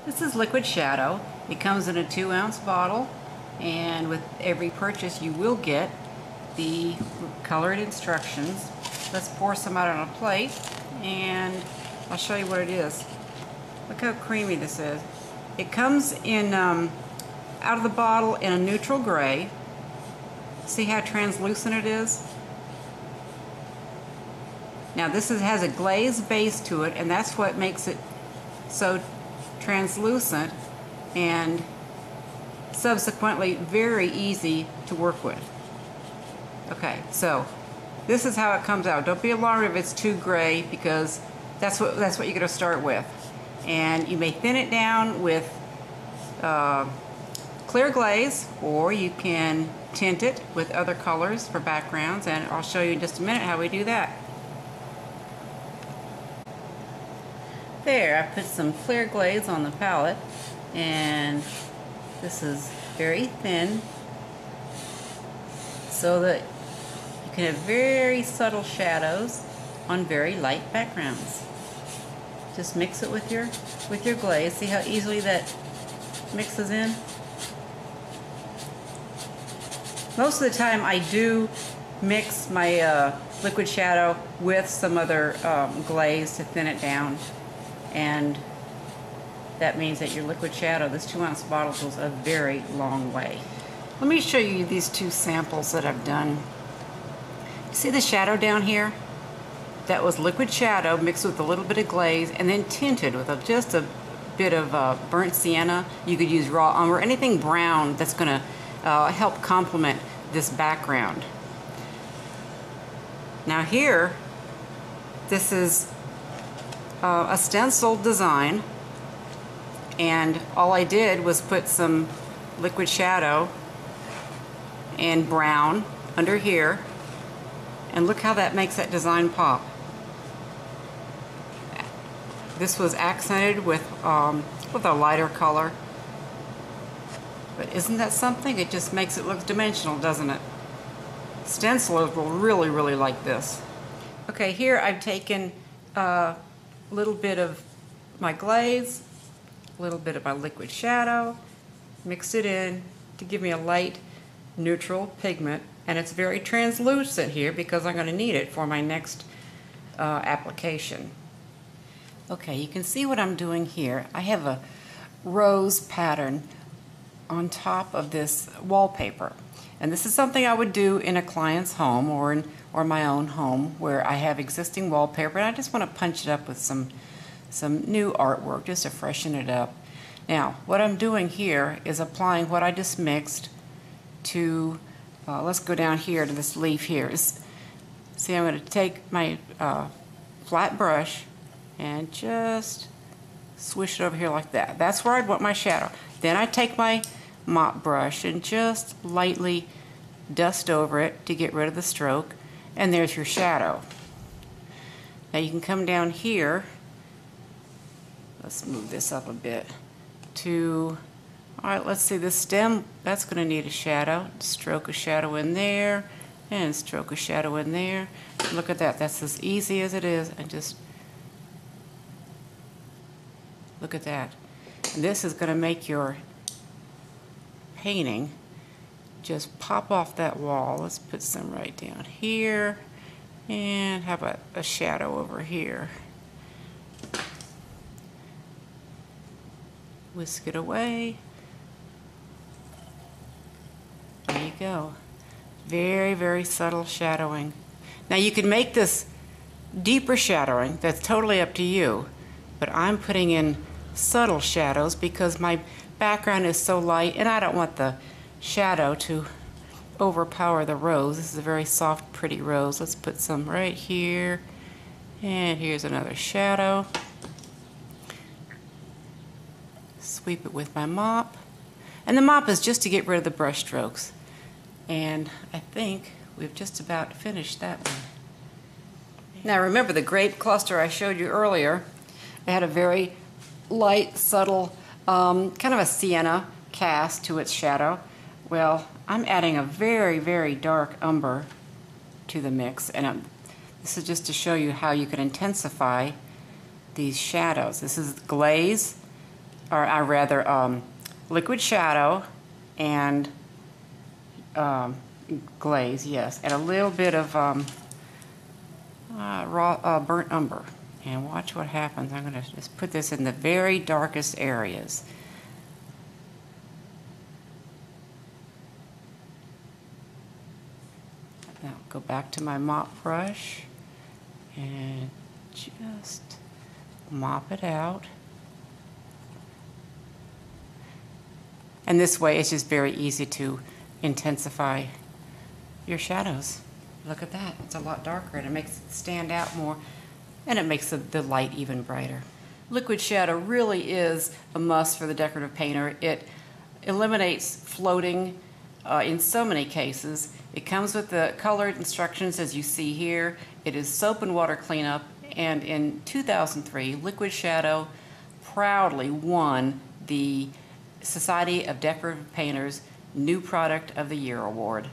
This is Liquid Shadow. It comes in a 2-ounce bottle, and with every purchase you will get the colored instructions. Let's pour some out on a plate and I'll show you what it is. Look how creamy this is. It comes in out of the bottle in a neutral gray. See how translucent it is? Now this has a glazed base to it, and that's what makes it so translucent and subsequently very easy to work with. Okay, so this is how it comes out. Don't be alarmed if it's too gray, because that's what you're going to start with. And you may thin it down with clear glaze, or you can tint it with other colors for backgrounds, and I'll show you in just a minute how we do that. There, I put some clear glaze on the palette, and this is very thin so that you can have very subtle shadows on very light backgrounds. Just mix it with your glaze. See how easily that mixes in? Most of the time I do mix my liquid shadow with some other glaze to thin it down, and that means that your liquid shadow, this 2-ounce bottle, goes a very long way. Let me show you these two samples that I've done. See the shadow down here? That was liquid shadow mixed with a little bit of glaze and then tinted with just a bit of burnt sienna. You could use raw umber, anything brown that's going to help complement this background. Now here, this is a stencil design, and all I did was put some liquid shadow and brown under here, and look how that makes that design pop. This was accented with a lighter color, but isn't that something? It just makes it look dimensional, doesn't it? Stencilers will really like this. Okay, here I've taken a little bit of my glaze, a little bit of my liquid shadow, mixed it in to give me a light neutral pigment, and it's very translucent here because I'm going to need it for my next application. Okay, you can see what I'm doing here. I have a rose pattern on top of this wallpaper, and this is something I would do in a client's home or my own home where I have existing wallpaper, and I just want to punch it up with some new artwork just to freshen it up. Now what I'm doing here is applying what I just mixed to let's go down here to this leaf here. See, I'm going to take my flat brush and just swish it over here like that. That's where I'd want my shadow. Then I take my mop brush and just lightly dust over it to get rid of the stroke, and there's your shadow. Now you can come down here, let's move this up a bit, alright, let's see, this stem, that's going to need a shadow. Stroke a shadow in there, and stroke a shadow in there. Look at that, that's as easy as it is, and just look at that. And this is going to make your painting just pop off that wall. Let's put some right down here, and how about a shadow over here? Whisk it away. There you go. Very subtle shadowing. Now you can make this deeper shadowing. That's totally up to you, but I'm putting in subtle shadows because my background is so light and I don't want the shadow to overpower the rose. This is a very soft, pretty rose. Let's put some right here, and here's another shadow. Sweep it with my mop, and the mop is just to get rid of the brush strokes, and I think we've just about finished that one. Now remember the grape cluster I showed you earlier? It had a very light, subtle, kind of a sienna cast to its shadow. Well, I'm adding a very dark umber to the mix, and this is just to show you how you can intensify these shadows. This is glaze or I rather, liquid shadow and glaze, yes, and a little bit of raw burnt umber. And watch what happens. I'm going to just put this in the very darkest areas. Now go back to my mop brush and just mop it out. And this way it's just very easy to intensify your shadows. Look at that, it's a lot darker and it makes it stand out more, and it makes the light even brighter. Liquid shadow really is a must for the decorative painter. It eliminates floating in so many cases. It comes with the colored instructions as you see here. It is soap and water cleanup, and in 2003, Liquid Shadow proudly won the Society of Decorative Painters New Product of the Year award.